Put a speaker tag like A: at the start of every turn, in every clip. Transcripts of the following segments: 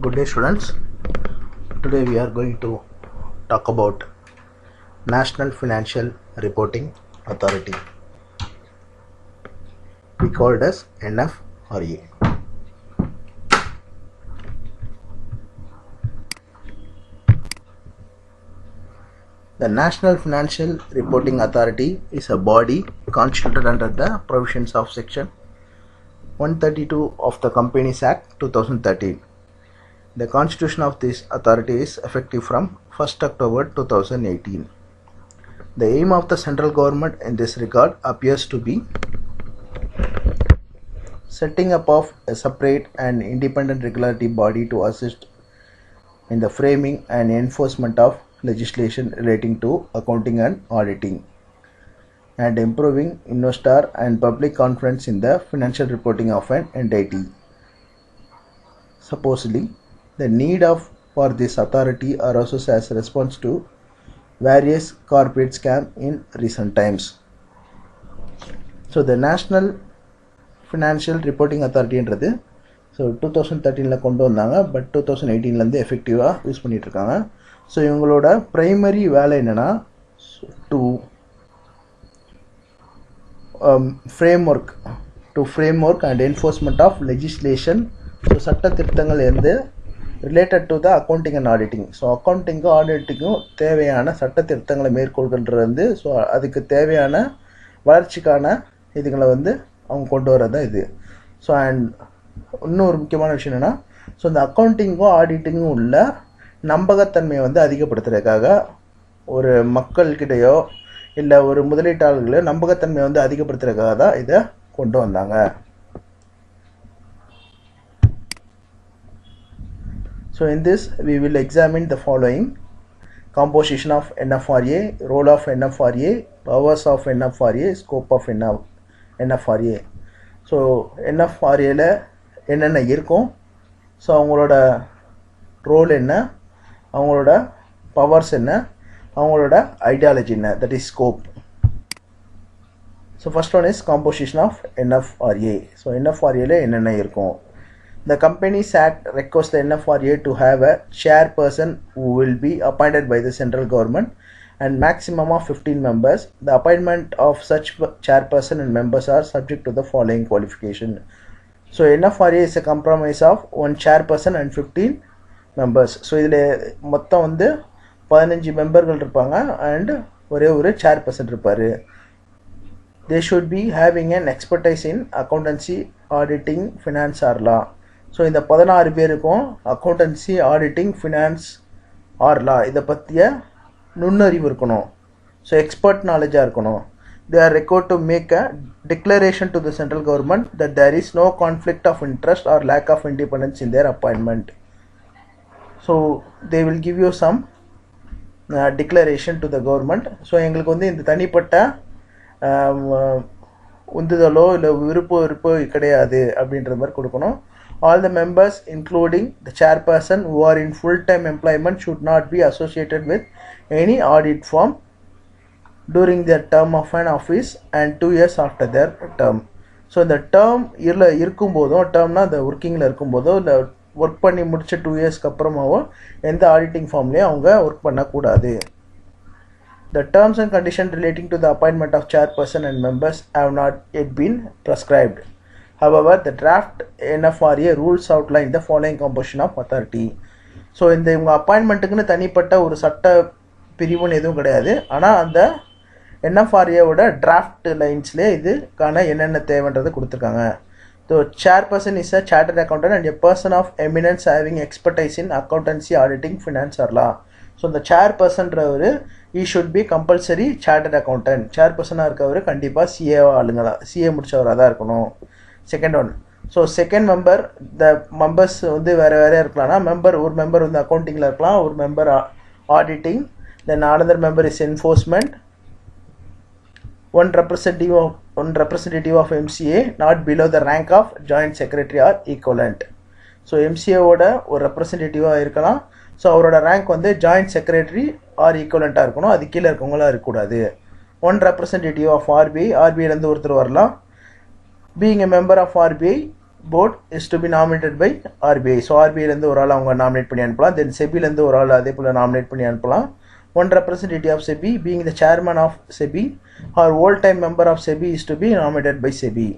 A: Good day students. Today we are going to talk about National Financial Reporting Authority. We called as NFRA. The National Financial Reporting Authority is a body constituted under the provisions of Section 132 of the Companies Act 2013. The constitution of this authority is effective from 1st October 2018. The aim of the central government in this regard appears to be setting up of a separate and independent regulatory body to assist in the framing and enforcement of legislation relating to accounting and auditing, and improving investor and public confidence in the financial reporting of an entity. Supposedly, the need for this authority arises as a response to various corporate scams in recent times. So the National Financial Reporting Authority என்றது 2013 கொண்டு வந்தாங்க, but 2018 எஃபெக்டிவாக use பண்ணிட்டு இருக்காங்க. So இவங்களோட primary வேலை என்னன்னா to framework and enforcement of legislation. So சட்ட திருத்தங்கள் related to the accounting and auditing. So அக்கௌண்டிங்கும் ஆடிட்டிங்கும் தேவையான சட்ட திருத்தங்களை மேற்கொள்கின்றது. ஸோ அதுக்கு தேவையான வளர்ச்சிக்கான இதுகளை அவங்க கொண்டு வரது இது. ஸோ அண்ட் இன்னொரு முக்கியமான விஷயம் என்னென்னா, ஸோ இந்த அக்கௌண்டிங்கும் ஆடிட்டிங்கும் உள்ள நம்பகத்தன்மையை அதிகப்படுத்துறதுக்காக ஒரு மக்கள்கிட்டையோ இல்லை ஒரு முதலீட்டாளர்களோ நம்பகத்தன்மையை அதிகப்படுத்துறதுக்காக தான் இதை கொண்டு வந்தாங்க. So in this we will examine the following: composition of NFRA, role of NFRA, powers of NFRA, scope of NFRA. So NFRA ல என்னென்ன இருக்கும், ஸோ அவங்களோட ரோல் என்ன, அவங்களோட பவர்ஸ் என்ன, அவங்களோட ஐடியாலஜி என்ன, that is scope. So first one is composition of NFRA. So NFRA ல என்னென்ன இருக்கும். The Companies Act requires the NFRA to have a chairperson who will be appointed by the central government and maximum of 15 members. The appointment of such chairperson and members are subject to the following qualification. So NFRA is a compromise of one chairperson and 15 members. So இதில் மொத்தம் 15 மெம்பர்கள் இருப்பாங்க and ஒரே ஒரு chairperson இருப்பார். They should be having an expertise in accountancy, auditing, finance or law. So இந்த 16 பேருக்கும் accountancy, auditing, finance or law இதை பற்றிய நுண்ணறிவு இருக்கணும். ஸோ எக்ஸ்பர்ட் நாலேஜாக இருக்கணும். They are required to make a declaration to the central government that there is no conflict of interest or lack of independence in their appointment. So they will give you some declaration to the government. So எங்களுக்கு இந்த தனிப்பட்ட உந்துதலோ இல்லை விருப்போ கிடையாது அப்படின்ற மாதிரி கொடுக்கணும். All the members, including the chairperson who are in full-time employment, should not be associated with any audit firm during their term of an office and 2 years after their term. So the term இருக்கும்போதும், termனா the workingல இருக்கும்போதோ இல்லை work பண்ணி முடிச்ச 2 இயர்ஸ்க்கு அப்புறமாவோ எந்த auditing ஃபார்ம்லேயும் அவங்க work பண்ணக்கூடாது. The terms and conditions relating to the appointment of chairperson and members have not yet been prescribed. However, the draft NFRA rules outline the following composition of authority. So இவங்க அப்பாயின்மெண்ட்டுக்குன்னு தனிப்பட்ட ஒரு சட்ட பிரிவுன்னு எதுவும் கிடையாது. ஆனால் அந்த NFRAவோட டிராஃப்ட் லைன்ஸ்லேயே இதுக்கான என்னென்ன தேவைன்றதை கொடுத்துருக்காங்க. So chairperson is a chartered accountant and a person of eminence having expertise in accountancy, auditing, finance or law. So இந்த chairpersonன்றவர் he should be compulsory chartered accountant. chairpersonஆக இருக்கவர் கண்டிப்பாக CA முடிச்சவராக தான் இருக்கணும். Second one, so second member, the members வேறு இருக்கலாம்னா ஒரு member அக்கௌண்டிங்கில் இருக்கலாம், ஒரு member auditing, then another member is enforcement, one representative of MCA not below the rank of joint secretary or equivalent. So MCAவோட ஒரு ரெப்ரசன்டேட்டிவாக இருக்கலாம். ஸோ அவரோட ரேங்க் ஜாயிண்ட் செக்ரட்டரி ஆர் ஈக்குவலண்ட்டாக இருக்கணும், அது கீழே இருக்கவங்களாம் இருக்கக்கூடாது. ஒன் ரெப்ரசன்டேட்டிவ் ஆஃப் RBI, RBIலேருந்து ஒருத்தர் வரலாம். Being a member of RBI, board is to be nominated by RBI. So RBI இருந்து ஒரு ஆள் அவங்க நாமினேட் பண்ணி அனுப்பலாம். தென் செபில இருந்து ஒரு ஆள் அதே போல நாமினேட் பண்ணி அனுப்பலாம். One representative of SEBI being the chairman of SEBI or old-time member of SEBI is to be nominated by SEBI.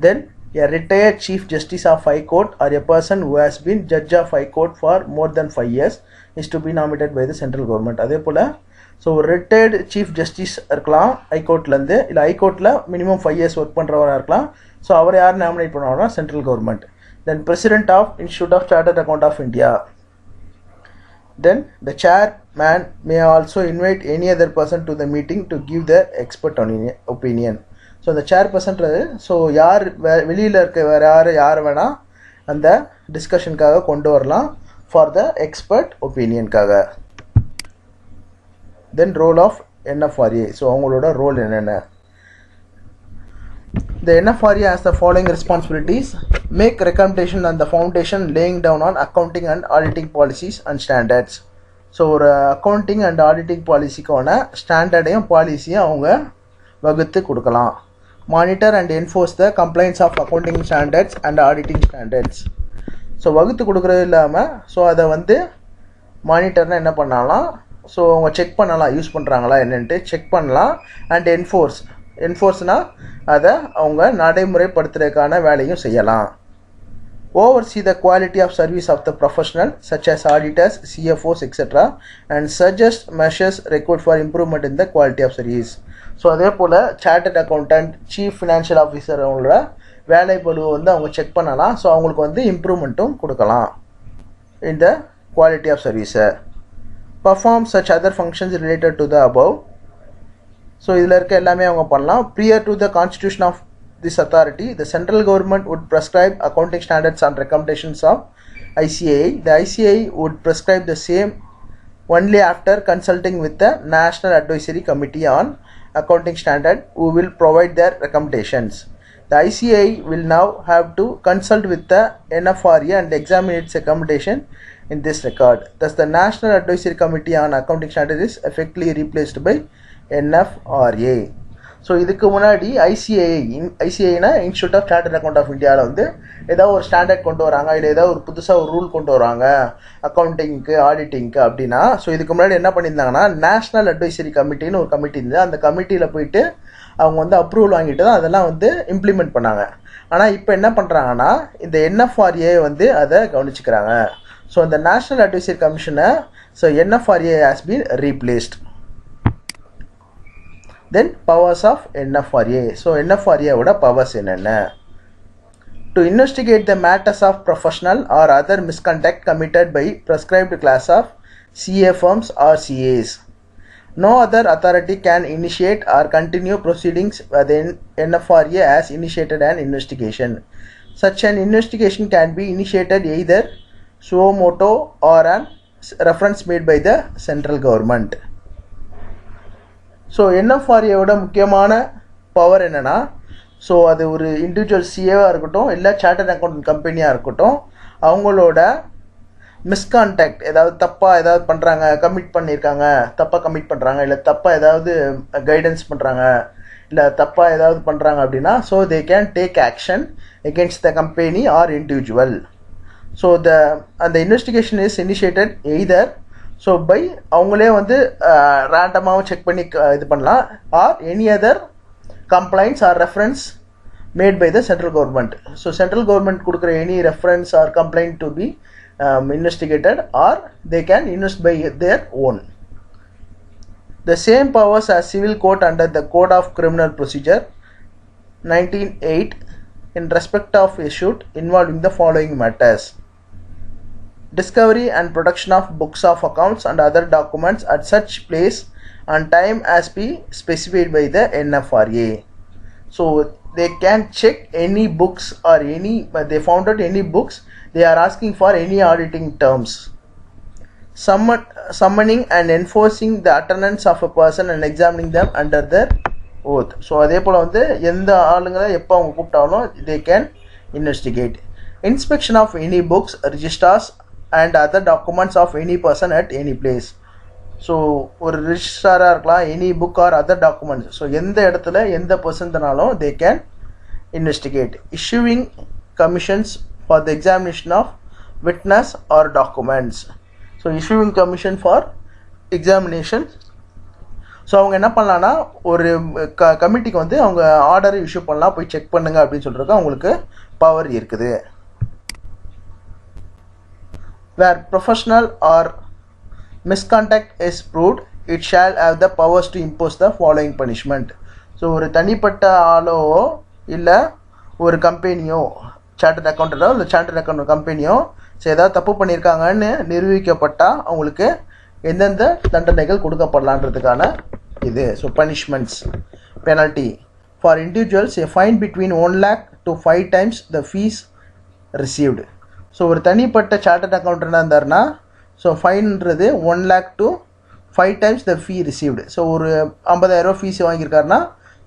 A: Then a retired chief justice of high court or a person who has been judge of high court for more than 5 years is to be nominated by the central government. அதே போல so retired chief justice இருக்கலாம் ஹைகோர்ட்லேருந்து, இல்லை ஹைகோர்ட்டில் minimum 5 years work பண்ணுறவராக இருக்கலாம். So அவரை யார் nominate பண்ணுவாங்கன்னா central government. Then president of institute of chartered account of India. Then the chairman may also invite any other person to the meeting to give their expert opinion. So the chairperson, so யார் வெளியில் இருக்க வேறு யார் வேணால் அந்த டிஸ்கஷனுக்காக கொண்டு வரலாம் ஃபார் த எக்ஸ்பர்ட் ஒப்பீனியனுக்காக. Then role of NFRA. So அவங்களோட ரோல் என்னென்ன? The NFRA has the following responsibilities: make recommendation on the foundation laying down on accounting and auditing policies and standards. So ஒரு அக்கௌண்டிங் அண்ட் ஆடிட்டிங் பாலிசிக்கான ஸ்டாண்டர்டையும் பாலிசியும் அவங்க வகுத்து கொடுக்கலாம். Monitor and enforce the complaints of accounting standards and auditing standards. So வகுத்து கொடுக்குறது இல்லாமல் ஸோ அதை வந்து மானிட்டர்னால் என்ன பண்ணலாம், ஸோ அவங்க செக் பண்ணலாம் யூஸ் பண்ணுறாங்களா என்னென்ட்டு செக் பண்ணலாம். அண்ட் என்ஃபோர்ஸ்னால் அதை அவங்க நடைமுறைப்படுத்துறதுக்கான வேலையும் செய்யலாம். oversee the quality of service of the professional such as auditors, CFOs, etc. and suggest measures required for improvement in the quality of service. So அதே போல் chartered accountant, chief financial officer அவங்களோட வேலை பளுவை வந்து அவங்க செக் பண்ணலாம். So அவங்களுக்கு வந்து இம்ப்ரூவ்மெண்ட்டும் கொடுக்கலாம் இந்த குவாலிட்டி ஆஃப் சர்வீஸை. perform such other functions related to the above. So இதில் இருக்க எல்லாமே அவங்க பண்ணலாம். prior to the constitution of this authority, the central government would prescribe accounting standards and recommendations of ICAI. The ICAI would prescribe the same only after consulting with the National Advisory Committee on Accounting Standard, who will provide their recommendations. The ICAI will now have to consult with the NFRA and examine its recommendation in this regard. Thus, the National Advisory Committee on Accounting Standards is effectively replaced by NFRA. So இதுக்கு முன்னாடி ஐசிஐனா institute of chartered account of இந்தியாவில் வந்து ஏதாவது ஒரு standard கொண்டு வராங்க, இல்லை ஏதாவது ஒரு புதுசாக ஒரு ரூல் கொண்டு வராங்க அக்கௌண்டிங்க்கு ஆடிட்டிங்க்கு அப்படின்னா, ஸோ இதுக்கு முன்னாடி என்ன பண்ணியிருந்தாங்கன்னா நேஷ்னல் அட்வைசரி கமிட்டின்னு ஒரு கமிட்டி இருந்தது. அந்த கமிட்டியில் போயிட்டு அவங்க வந்து அப்ரூவல் வாங்கிட்டு தான் அதெல்லாம் வந்து இம்ப்ளிமெண்ட் பண்ணாங்க. ஆனால் இப்போ என்ன பண்ணுறாங்கன்னா இந்த NFRA வந்து அதை கவனிச்சுக்கிறாங்க. ஸோ அந்த நேஷ்னல் அட்வைசரி கமிஷனை so NFRA has been replaced. Then powers of NFRA. So NFRA ஓட powers என்னென்ன? To investigate the matters of professional or other misconduct committed by prescribed class of CA firms or CAs. No other authority can initiate or continue proceedings within NFRA as initiated an investigation. Such an investigation can be initiated either suo motu or an reference made by the central government. So NFRAவோட முக்கியமான power என்னென்னா, so அது ஒரு individual சிஏவாக இருக்கட்டும், இல்லை chartered account கம்பெனியாக இருக்கட்டும், அவங்களோட மிஸ்கான்டாக்ட் ஏதாவது தப்பாக ஏதாவது பண்ணுறாங்க, தப்பாக கமிட் பண்ணுறாங்க, இல்லை தப்பாக ஏதாவது கைடன்ஸ் பண்ணுறாங்க, இல்லை தப்பாக ஏதாவது பண்ணுறாங்க அப்படின்னா, so they can take action against the company or individual. So அந்த investigation is initiated either so by அவங்களே வந்து ரேண்டமாகவும் செக் பண்ணி இது பண்ணலாம், or any other complaints or reference made by the central government. So central government கொடுக்குற any reference or complaint to be investigated, or they can invest by their own. The same powers as civil court under the Code of Criminal Procedure 1908 in respect of a suit involving the following matters: discovery and production of books of accounts and other documents at such place and time as be specified by the NFRA. So they can check any books or they found out any books, they are asking for any auditing terms. Summoning and enforcing the attendance of a person and examining them under their oath. So அதே போல் வந்து எந்த ஆளுங்களை எப்போ அவங்க கூப்பிட்டாலும் they can investigate. Inspection of any books, registers and other documents of any person at any place. So ஒரு ரிஜிஸ்டராக இருக்கலாம், any book or other documents, so எந்த இடத்துல எந்த பர்சன்ட்னாலும் they can investigate. Issuing commissions for the examination of witness or documents. So issuing commission for examination. So அவங்க என்ன பண்ணலான்னா ஒரு கமிட்டிக்கு வந்து அவங்க ஆர்டர் இஷ்யூ பண்ணலாம், போய் செக் பண்ணுங்க அப்படின்னு சொல்கிறது அவங்களுக்கு பவர் இருக்குது. Where professional or misconduct is proved, it shall have the powers to impose the following punishment. So ஒரு தனிப்பட்ட ஆளோ இல்லை ஒரு கம்பெனியோ, சார்ட்டர்ட் அக்கௌண்டோ இல்லை சார்ட்டர்ட் அக்கௌண்ட் கம்பெனியோ ஏதாவது தப்பு பண்ணியிருக்காங்கன்னு நிரூபிக்கப்பட்டால் அவங்களுக்கு எந்தெந்த தண்டனைகள் கொடுக்கப்படலான்றதுக்கான இது. So punishments, penalty for individuals a fine between 1 lakh to 5 times the fees received. So ஒரு தனிப்பட்ட சார்ட்டர்ட் அக்கௌண்டராக இருந்தாருன்னா ஸோ ஃபைன்றது 1 lakh to 5 times the fee received. So ஒரு 50,000 ஃபீஸ் வாங்கியிருக்காருன்னா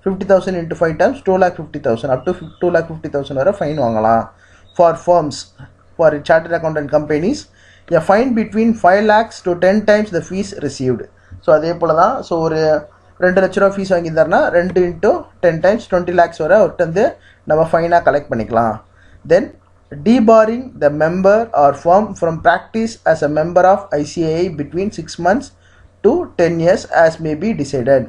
A: 50,000 into 5 times 2,50,000 up to 2,50,000 வரை ஃபைன் வாங்கலாம். For firms, for chartered accountant companies, a fine between 5 lakhs to 10 times the fees received. So அதே போல் தான். So ஒரு 2 லட்ச ரூபா ஃபீஸ் வாங்கியிருந்தாருன்னா 2 into 10 times 20 lakhs வரை அவர்கிட்ட வந்து நம்ம ஃபைனாக கலெக்ட் பண்ணிக்கலாம். தென் debarring the member or firm from practice as a member of ICAI between 6 months to 10 years as may be decided.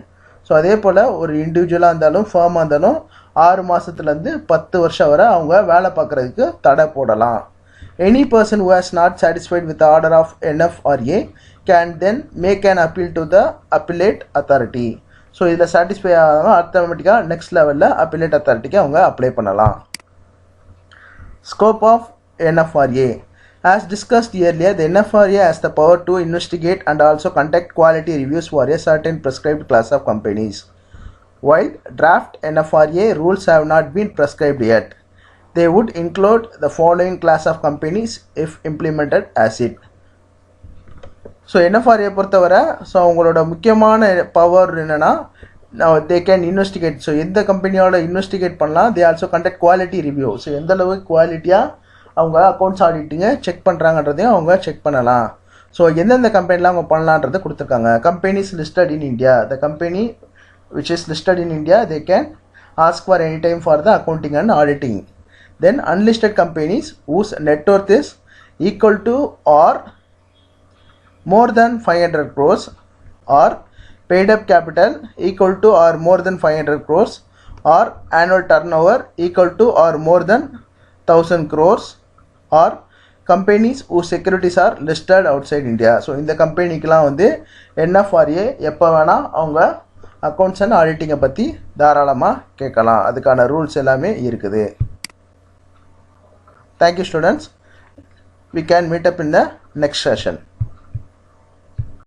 A: So அதே போல் ஒரு இண்டிவிஜுவலாக இருந்தாலும் ஃபர்மாக இருந்தாலும் 6 மாதத்துலேருந்து 10 வருஷம் வரை அவங்க வேலை பார்க்குறதுக்கு தடை போடலாம். Any person who has not satisfied with the order of NFRA can then make an appeal to the appellate authority. So இதில் சாட்டிஸ்ஃபை ஆகாமல் ஆட்டோமேட்டிக்காக நெக்ஸ்ட் லெவலில் appellate authorityக்கு அவங்க அப்ளை பண்ணலாம். Scope of NFRA. As discussed earlier, the NFRA has the power to investigate and also conduct quality reviews for a certain prescribed class of companies. While draft NFRA rules have not been prescribed yet, they would include the following class of companies if implemented as it. So NFRA பொறுத்தவரை so அவங்களோட முக்கியமான power என்னென்னா they can investigate. So எந்த கம்பெனியோட investigate பண்ணலாம். they also conduct quality review. So எந்த அளவுக்கு குவாலிட்டியாக அவங்க அக்கௌண்ட்ஸ் ஆடிட்டிங்கை செக் பண்ணுறாங்கன்றதையும் அவங்க செக் பண்ணலாம். ஸோ எந்தெந்த கம்பெனிலாம் அவங்க பண்ணலான்றதை கொடுத்துருக்காங்க. Companies listed in India, the company which is listed in India, they can ask for any time for the accounting and auditing. Then unlisted companies whose net worth is equal to or more than 500 crores or paid up capital equal to or more than 500 crores or annual turnover equal to or more than 1,000 crores or companies whose securities are listed outside India. So இந்த கம்பெனிக்கெலாம் வந்து NFRA எப்போ வேணால் அவங்க accounts and ஆடிட்டிங்கை பற்றி தாராளமாக கேட்கலாம். அதுக்கான rules எல்லாமே இருக்குது. Thank you students. We can meet up in the next session.